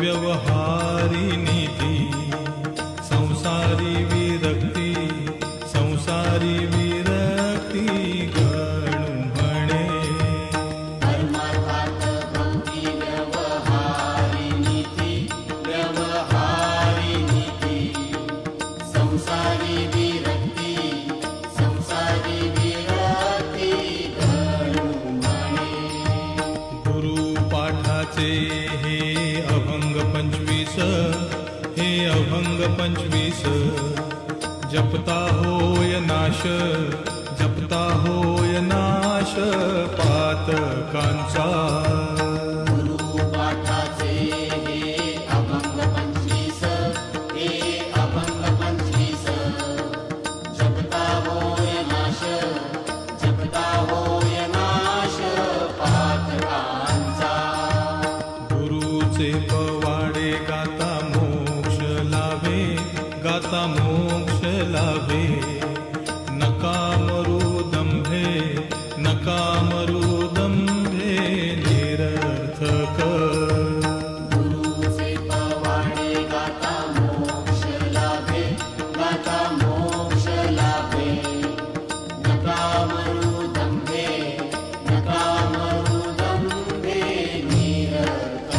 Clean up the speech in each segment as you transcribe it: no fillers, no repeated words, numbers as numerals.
व्यवहारी नीती संसारी विरक्ती संसारी विरक्ती गणू म्हणे परमार्थात भक्ती व्यवहारी नीती संसारी विरक्ती गणू म्हणे गुरुपाठाचे हे अभंग 25 हे अभंग 25 जपता होय नाश जपता होय नाश पातकांचा गुरुपाठाचे हे अभंग 25 हे अभंग 25 जपता होय नाश पातकांचा गुरुचे पवाडे गाता मोक्ष लाभे नका मरू दंभे निरर्थक गुरुचे पवाडे गाता मोक्ष लाभे नका मरू दंभे निरर्थक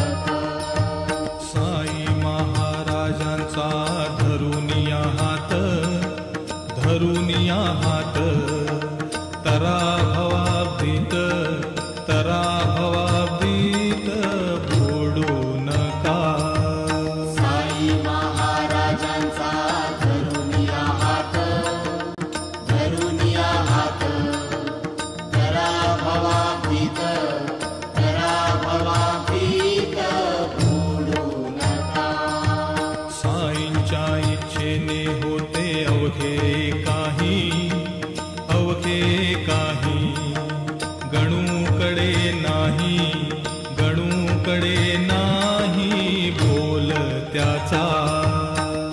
साई महाराजांचा धरुनिया हात तरा भवाब्दीत बुडू नका साई महाराजांचा धरुनिया हात तरा भवाब्दीत बुडू नका साईंच्या इच्छेने होते अवघे काही गणूकडे नाही बोल त्याचा